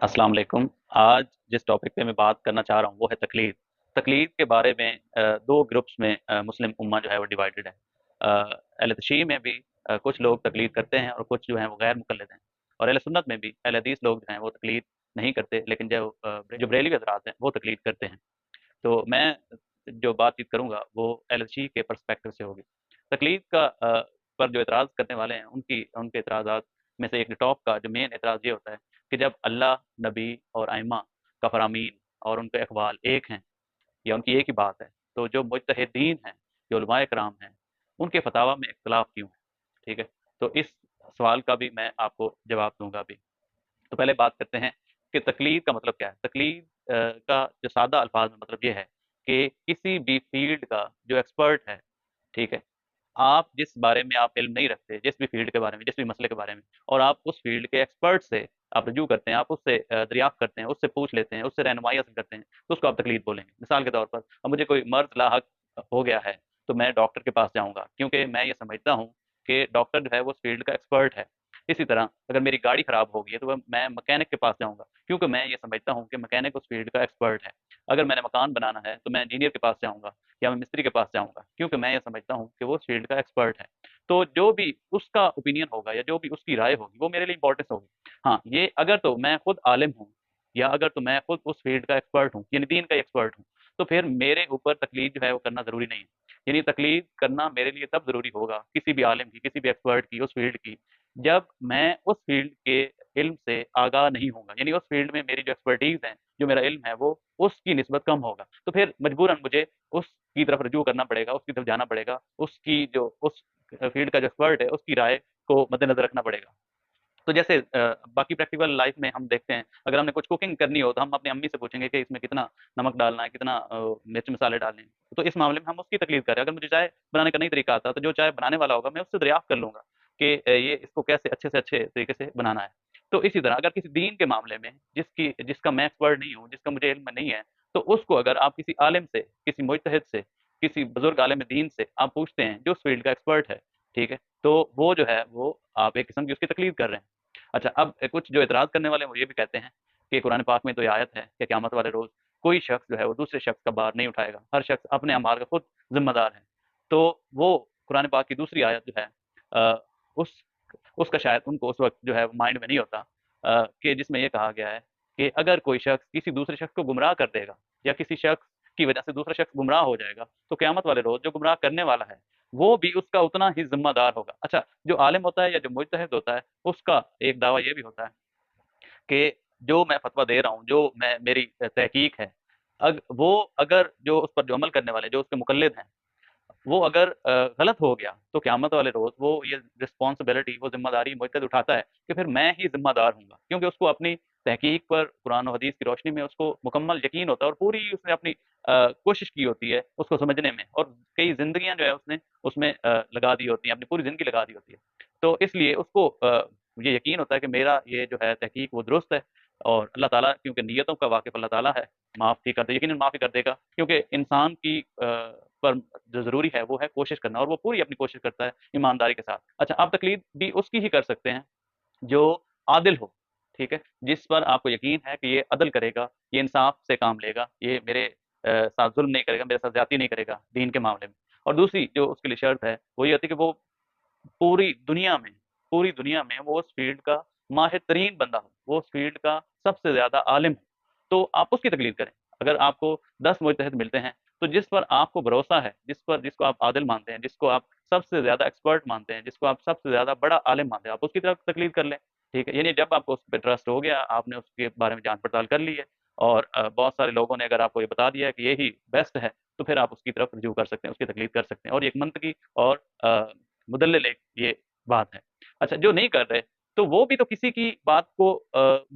अस्सलाम वालेकुम। आज जिस टॉपिक पे मैं बात करना चाह रहा हूँ वो है तकलीद। तकलीद के बारे में दो ग्रुप्स में मुस्लिम उम्मा जो है वो डिवाइडेड है। अहले तशय्युह में भी कुछ लोग तकलीद करते हैं और कुछ जो हैं वो गैर मुक़ल्लिद हैं। और अहले सुन्नत में भी अहले हदीस लोग जो हैं वो तकलीद नहीं करते, लेकिन जो बरेलवी हज़रात हैं वो तकलीद करते हैं। तो मैं जो बातचीत करूँगा वो अहले तशय्युह के पर्सपेक्टिव से होगी। तकलीद पर जो एतराज़ करने वाले हैं उनके एतराज़ात में से एक टॉप का जो मेन एतराज़ ये होता है कि जब अल्लाह, नबी और अइम्मा का फ़रामीन और उनके अक़वाल एक हैं या उनकी एक ही बात है, तो जो मुज्तहिदीन हैं, जो उलमाए किराम हैं, उनके फ़तावा में इख्तिलाफ़ क्यों है? ठीक है? तो इस सवाल का भी मैं आपको जवाब दूँगा अभी। तो पहले बात करते हैं कि तकलीद का मतलब क्या है? तकलीद का जो सादा अल्फाज में मतलब ये है कि किसी भी फ़ील्ड का जो एक्सपर्ट है, ठीक है? आप जिस बारे में आप इल्म नहीं रखते, जिस भी फ़ील्ड के बारे में, जिस भी मसले के बारे में, और आप उस फ़ील्ड के एक्सपर्ट से आप रुजू करते हैं, आप उससे दरियाफ़्त करते हैं, उससे पूछ लेते हैं, उससे रहनुमाई हासिल करते हैं, तो उसको आप तकलीद बोलेंगे। मिसाल के तौर पर अब मुझे कोई मर्ज़ लाहक हो गया है, तो मैं डॉक्टर के पास जाऊँगा, क्योंकि मैं ये समझता हूँ कि डॉक्टर जो है वो उस फ़ील्ड का एक्सपर्ट है। इसी तरह अगर मेरी गाड़ी ख़राब हो गई है, तो मैं मैकेनिक के पास जाऊँगा, क्योंकि मैं ये समझता हूँ कि मैकेनिक उस फ़ील्ड का एक्सपर्ट है। अगर मैंने मकान बनाना है, तो मैं इंजीनियर के पास जाऊँगा या मैं मिस्त्री के पास जाऊँगा, क्योंकि मैं ये समझता हूँ कि वो उस फ़ील्ड का एक्सपर्ट है। तो जो भी उसका ओपिनियन होगा या जो भी उसकी राय होगी, वो मेरे लिए इम्पोर्टेंस होगी। हाँ, ये अगर तो मैं खुद आलिम हूँ या अगर तो मैं खुद उस फ़ील्ड का एक्सपर्ट हूँ, यानी दीन का एक्सपर्ट हूँ, तो फिर मेरे ऊपर तक़लीद जो है वो करना ज़रूरी नहीं है। यानी तक़लीद करना मेरे लिए तब ज़रूरी होगा किसी भी आलिम की, किसी भी एक्सपर्ट की, उस फ़ील्ड की, जब मैं उस फ़ील्ड के इल्म से आगाह नहीं होऊँगा। यानी उस फ़ील्ड में मेरी जो एक्सपर्टीज़ है, जो मेरा इल्म है, वो उसकी निस्बत कम होगा। तो फिर मजबूरन मुझे उसकी तरफ रुजू करना पड़ेगा, उसकी तरफ जाना पड़ेगा, उसकी जो उस फ़ील्ड का जो एक्सपर्ट है, उसकी राय को मद्देनज़र रखना पड़ेगा। तो जैसे बाकी प्रैक्टिकल लाइफ़ में हम देखते हैं, अगर हमने कुछ कुकिंग करनी हो, तो हम अपनी अम्मी से पूछेंगे कि इसमें कितना नमक डालना है, कितना मिर्च मसाले डालने हैं। तो इस मामले में हम उसकी तकलीद कर रहे हैं। अगर मुझे चाय बनाने का नहीं तरीका आता, तो जो चाय बनाने वाला होगा, मैं उससे दरियाफ़्त कर लूँगा कि ये इसको कैसे अच्छे से अच्छे तरीके से बनाना है। तो इसी तरह अगर किसी दीन के मामले में जिसका मैं एक्सपर्ट नहीं हूँ, जिसका मुझे इल्म नहीं है, तो उसको अगर आप किसी आलिम से, किसी मुज्तहिद से, किसी बुज़ुर्ग आलिम दीन से आप पूछते हैं, जो उस फ़ील्ड का एक्सपर्ट है, ठीक है? तो वो जो है, वो आप एक किस्म की उसकी तकलीद कर रहे हैं। अच्छा, अब कुछ जो एतराज़ करने वाले हैं वो ये भी कहते हैं कि कुरान पाक में तो ये आयत है कि क़यामत वाले रोज़ कोई शख़्स जो है वो दूसरे शख़्स का भार नहीं उठाएगा, हर शख़्स अपने अमाल का खुद ज़िम्मेदार है। तो वो कुरान पाक की दूसरी आयत जो है अ, उस उसका शायद उनको उस वक़्त जो है वो माइंड में नहीं होता कि जिसमें ये कहा गया है कि अगर कोई शख़्स किसी दूसरे शख़्स को गुमराह कर देगा या किसी शख़्स की वजह से दूसरा शख़्स गुमराह हो जाएगा, तो क़यामत वाले रोज़ जो गुमराह करने वाला है, वो भी उसका उतना ही ज़िम्मेदार होगा। अच्छा, जो आलिम होता है या जो मुज्तहिद होता है, उसका एक दावा ये भी होता है कि जो मैं फ़तवा दे रहा हूँ, जो मैं मेरी तहकीक है, वो अगर जो उस पर जो अमल करने वाले, जो उसके मुक़ल्लिद हैं, वो अगर गलत हो गया, तो क़यामत वाले रोज़ वो ये रिस्पॉन्सिबिलिटी, वो ज़िम्मेदारी मुझसे उठाता है कि फिर मैं ही ज़िम्मेदार हूँगा। क्योंकि उसको अपनी तहकीक पर कुरान और हदीस की रोशनी में उसको मुकम्मल यकीन होता है और पूरी उसने अपनी कोशिश की होती है उसको समझने में, और कई ज़िंदगियाँ जो है उसने उसमें लगा दी होती हैं, अपनी पूरी ज़िंदगी लगा दी होती है। तो इसलिए उसको ये यकीन होता है कि मेरा ये जो है तहकीक वो दुरुस्त है, और अल्लाह ताला, क्योंकि नियतों का वाकिफ़ अल्लाह ताला है, माफ़ ही कर दे, यकीनन माफ़ ही कर देगा। क्योंकि इंसान की पर जो ज़रूरी है वो है कोशिश करना, और वो पूरी अपनी कोशिश करता है ईमानदारी के साथ। अच्छा, आप तकलीद भी उसकी ही कर सकते हैं जो आदिल हो, ठीक है? जिस पर आपको यकीन है कि ये अदल करेगा, ये इंसाफ से काम लेगा, ये मेरे साथ ज़ुल्म नहीं करेगा, मेरे साथ ज़्यादती नहीं करेगा दीन के मामले में। और दूसरी जो उसके लिए शर्त है, वो ये होती है कि वो पूरी दुनिया में पूरी दुनिया में वो उस फ़ील्ड का माहिर तरीन बंदा हो, वो उस फ़ील्ड का सबसे ज़्यादा आलिम हो, तो आप उसकी तकलीद करें। अगर आपको 10 मुज्तहिद मिलते हैं, तो जिस पर आपको भरोसा है, जिसको आप आदिल मानते हैं, जिसको आप सबसे ज़्यादा एक्सपर्ट मानते हैं, जिसको आप सबसे ज़्यादा बड़ा आलिम मानते हैं, आप उसकी तरफ तकलीद कर लें, ठीक है? यानी जब आपको उस पे ट्रस्ट हो गया, आपने उसके बारे में जाँच-पड़ताल कर ली है, और बहुत सारे लोगों ने अगर आपको ये बता दिया है कि यही बेस्ट है, तो फिर आप उसकी तरफ रुजू कर सकते हैं, उसकी तकलीद कर सकते हैं, और ये एक मंतकी और मुदल्लिल एक ये बात है। अच्छा, जो नहीं कर रहे, तो वो भी तो किसी की बात को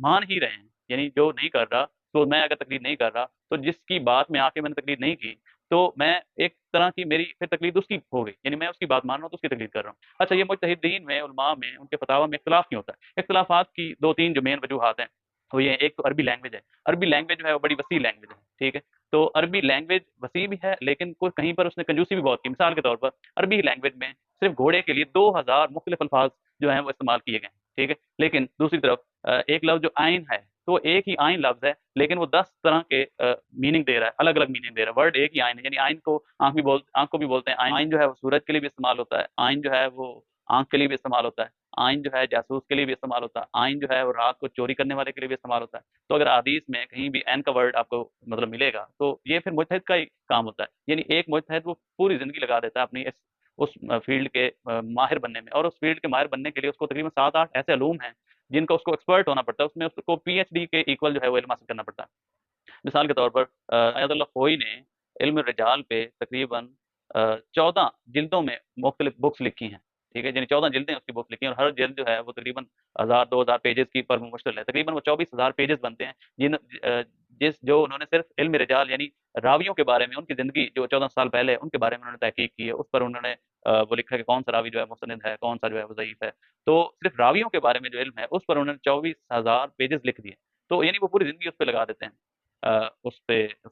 मान ही रहे हैं। यानी जो नहीं कर रहा, तो मैं अगर तकलीद नहीं कर रहा, तो जिसकी बात में आके मैंने तकलीद नहीं की, तो मैं एक तरह की मेरी फिर तकलीद उसकी हो गई। यानी मैं उसकी बात मान रहा हूँ, तो उसकी तकलीद कर रहा हूँ। अच्छा, ये मुज्तहिदीन में, उलमा में, उनके फतावा में इख्तिलाफ क्यों होता है? इख्तिलाफात की 2-3 जो मेन वजूहात हैं, वो ये हैं, एक तो अरबी लैंग्वेज है। अरबी लैंग्वेज जो है वो बड़ी वसीअ लैंग्वेज है, ठीक है? तो अरबी लैंग्वेज वसीअ भी है, लेकिन कोई कहीं पर उसने कंजूसी भी बहुत की। मिसाल के तौर पर अरबी लैंग्वेज में सिर्फ़ घोड़े के लिए 2000 मुख्तलिफ अल्फ़ाज़ जो हैं वो इस्तेमाल किए गए हैं, ठीक है? लेकिन दूसरी तरफ एक लफ्ज़ जो आइन है, تو ایک ہی آئین لفظ ہے لیکن وہ 10 طرح کے میننگ دے رہا ہے، الگ الگ میننگ دے رہا ہے۔ ورڈ ایک ہی آئین ہے، یعنی آئین کو آنکھ کو بھی بولتے ہیں، آئین جو ہے وہ سورج کے لیے بھی استعمال ہوتا ہے، آئین جو ہے وہ آنکھ کے لیے بھی استعمال ہوتا ہے، آئین جو ہے جاسوس کے لیے بھی استعمال ہوتا ہے، آئین جو ہے وہ رات کو چوری کرنے والے کے لیے بھی استعمال ہوتا ہے۔ تو اگر حدیث میں کہیں بھی عین کا ورڈ آپ کو مطلب ملے گا تو یہ پھر مجتہد کا ہی کام ہوتا ہے، یعنی ایک مجتہد وہ پوری زندگی لگا دیتا ہے اپنی اس فیلڈ کے ماہر بننے میں، اور اس فیلڈ کے ماہر بننے کے لیے اس کو تقریباً 7-8 ایسے علوم ہیں جن کا اس کو ایکسپرٹ ہونا پڑتا ہے، اس میں اس کو پی ایچ ڈی کے ایکول جو ہے وہ علم حاصل کرنا پڑتا ہے۔ مثال کے طور پر ایت اللہ خوئی نے علم الرجال پہ تقریباً 14 جلدوں میں مختلف بکس لکھی ہیں، ٹھیک ہے، یعنی 14 جلدیں اس کی بک لکھی ہیں، اور ہر جلد جو ہے وہ تقریباً 1000-2000 پیجز کی پر مشتمل ہے، تقریباً وہ 24,000 پیجز بنتے ہیں جو انہوں نے صرف علم رجال یعنی راویوں کے بارے میں، ان کی زندگی جو 14 سال پہلے ان کے بارے میں انہوں نے تحقیق کی ہے، اس پر انہوں نے وہ لکھا ہے کہ کون سا راوی جو ہے مستند ہے، کون سا جو ہے وہ ضعیف ہے۔ تو صرف راویوں کے بارے میں جو علم ہے اس پر انہوں نے 24,000 پیجز لکھ دیے، تو یعنی وہ پوری زندگی اس پہ لگا دیتے ہیں اس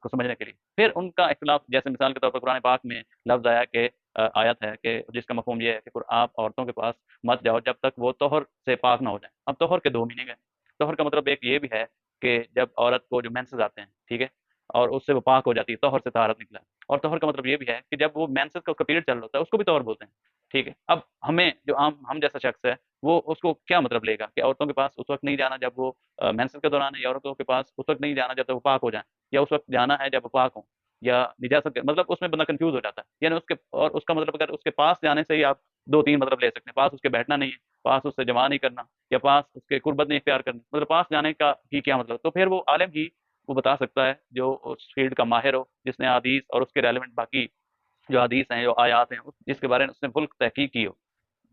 کو سمجھنے کے لیے۔ پھر ان کا اختلاف، جیسے مثال کے طور پر قرآن پاک میں لفظ آیا کہ آیت ہے کہ جس کا مفہوم یہ ہے کہ آپ عورتوں کے پاس مت جاؤ جب تک وہ طہر سے پاک نہ ہو جائیں۔ اب طہر کے 2 میننگ ہیں، طہر کا مطلب ایک یہ بھی ہے کہ جب عورت کو جو مینسز آتے ہیں، ٹھیک ہے، اور اس سے وہ پاک ہو جاتی ہے، طہر سے طہارت نکلا ہے، اور طہر کا مطلب یہ بھی ہے کہ جب وہ مینسز کا اس کا پیریڈ چل رہا ہوتا ہے اس کو بھی طہر بولتے ہیں، ٹھیک ہے۔ اب ہمیں جو ہم جیسا شخص ہے وہ اس کو کیا مطلب لے گا کہ عورتوں کے پاس اس وقت نہیں جانا جب وہ مینسز کے دوران ہے، یا عورتوں کے پاس اس وقت نہیں جانا جب تک وہ پاک ہو جائیں، یا اس وقت جانا ہے جب وہ پاک ہوں، یا نجاست مطلب اس میں بندہ کنفیوز ہو جاتا ہے، یعنی اس کا مطلب اگر اس کے پاس جانے سے ہی آپ 2-3 مطلب لے سکتے ہیں، پاس اس کے بیٹھنا نہیں ہے، پاس اس سے جمع نہیں کرنا، یا پاس اس کے قربت نہیں اختیار کرنی، مطلب پاس جانے کا ہی کیا مطلب، تو پھر وہ عالم ہی وہ بتا سکتا ہے جو اس فیلڈ کا ماہر ہو، جس نے حدیث اور اس کے ریلیونٹ باقی جو حدیث ہیں، جو آیات ہیں، جس کے بارے میں اس نے فل تحقیق کی ہو۔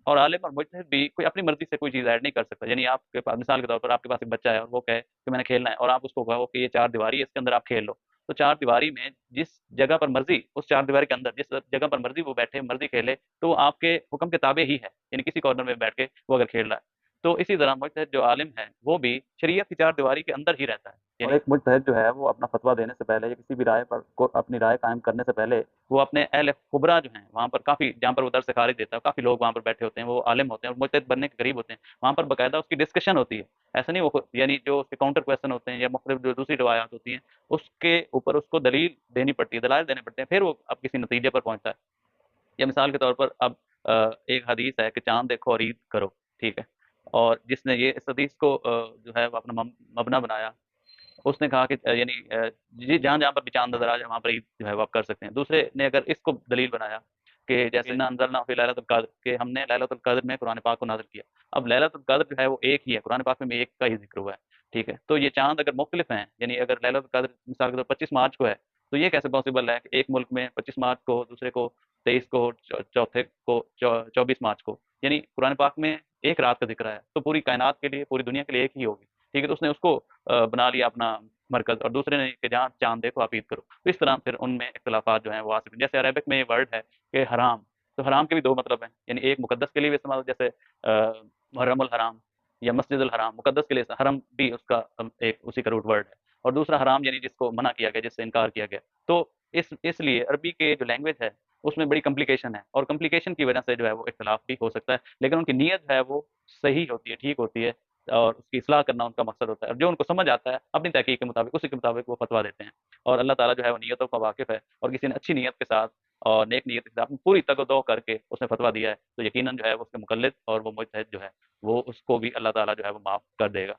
اور عالم اور مجتہد بھی کوئی اپنی مرضی سے کوئی چیز ایڈ نہیں کر سکتا، یعنی آپ کے پاس مثال کے طور پر آپ کے پاس ایک بچہ ہے اور وہ کہے کہ میں نے کھیلنا ہے، اور آپ اس کو کہو کہ یہ 4 دیواری ہے، اس کے اندر آپ کھیل لو، تو 4 دیواری میں جس جگہ پر مرضی، اس 4 دیواری کے اندر جس جگہ پر مرضی وہ بیٹھے، مرضی کھیلے، تو وہ آپ کے حکم کے تابع ہی ہے، یعنی کسی کارنر میں بیٹھ کے وہ اگر کھیل رہا ہے۔ تو اسی طرح مجتہد جو عالم ہے وہ بھی شریعت کی 4 دیواری کے اندر ہی رہتا ہے، اور ایک مجتہد جو ہے وہ اپنا فتویٰ دینے سے پہلے یا کسی بھی رائے پر اپنی رائے قائم کرنے سے پہلے وہ اپنے اہل خبرا جو ہیں وہاں پر کافی، جہاں پر وہ درس خارج دیتا ہے، کافی لوگ وہاں پر بیٹھے ہوتے ہیں، وہ عالم ہوتے ہیں اور مجتہد بننے کے قریب ہوتے ہیں، وہاں پر باقاعدہ اس کی ڈسکشن ہوتی ہے، ایسا نہیں وہ یعنی جو اس کے کاؤنٹر کویشچن ہوتے ہیں یا مختلف جو دوسری روایات ہوتی ہیں اس کے اوپر اس کو دلیل دینی پڑتی ہے، دلائل دینے پڑتے ہیں، پھر وہ اب کسی نتیجے پر پہنچتا ہے۔ یا مثال کے طور پر اب ایک حدیث ہے کہ چاند دیکھو اور عید کرو، ٹھیک ہے، اور جس نے یہ اس حدیث کو جو ہے وہ اپنا مبنا بنایا، اس نے کہا کہ یعنی جی جہاں جہاں پر بھی چاند نظر آ جائے وہاں پر عید جو ہے وہ آپ کر سکتے ہیں۔ دوسرے نے اگر اس کو دلیل بنایا کہ جیسے نہ انزلنا فی لیلۃ القدر، کہ ہم نے لیلۃ القدر میں قرآن پاک کو نازل کیا، اب لیلۃ القدر جو ہے وہ ایک ہی ہے، قرآن پاک میں ایک کا ہی ذکر ہوا ہے، ٹھیک ہے، تو یہ چاند اگر مختلف ہیں، یعنی اگر لیلۃ القدر مثال کے طور پر 25 مارچ کو ہے، تو یہ کیسے پاسبل ہے کہ ایک ملک میں 25 مارچ کو، دوسرے کو 23 کو، چوتھے کو 24 مارچ کو، یعنی قرآن پاک میں ایک رات کا ذکر ہے، تو پوری کائنات کے لیے، پوری دنیا کے لیے ایک ہی ہوگی، ٹھیک ہے، تو اس نے اس کو بنا لیا اپنا مرکز، اور دوسرے نے کہ جہاں چاند دیکھو آپ عید کرو، تو اس طرح پھر ان میں اختلافات جو ہیں وہ آ سکتے ہیں۔ جیسے عربک میں یہ ورڈ ہے کہ حرام، تو حرام کے بھی 2 مطلب ہیں، یعنی ایک مقدس کے لیے بھی استعمال، جیسے محرم الحرام یا مسجد الحرام، مقدس کے لیے حرم بھی اس کا ایک اسی کا روٹ ورڈ ہے، اور دوسرا حرام یعنی جس کو منع کیا گیا، جس سے انکار کیا گیا۔ تو اس لیے عربی کے جو لینگویج ہے اس میں بڑی کمپلیکیشن ہے، اور کمپلیکیشن کی وجہ سے جو ہے وہ اختلاف بھی ہو سکتا ہے، لیکن ان کی نیت ہے وہ صحیح ہوتی ہے، ٹھیک ہوتی ہے، اور اس کی اصلاح کرنا ان کا مقصد ہوتا ہے، اور جو ان کو سمجھ آتا ہے اپنی تحقیق کے مطابق اسی کے مطابق وہ فتویٰ دیتے ہیں، اور اللہ تعالیٰ جو ہے وہ نیتوں کا واقف ہے، اور کسی نے اچھی نیت کے ساتھ اور نیک نیت کے ساتھ پوری تگ و دو کر کے اس نے فتویٰ دیا ہے، تو یقیناً جو ہے وہ اس کے مقلد اور وہ مجتہد جو ہے وہ اس کو بھی اللہ تعالیٰ جو ہے وہ معاف کر دے گا۔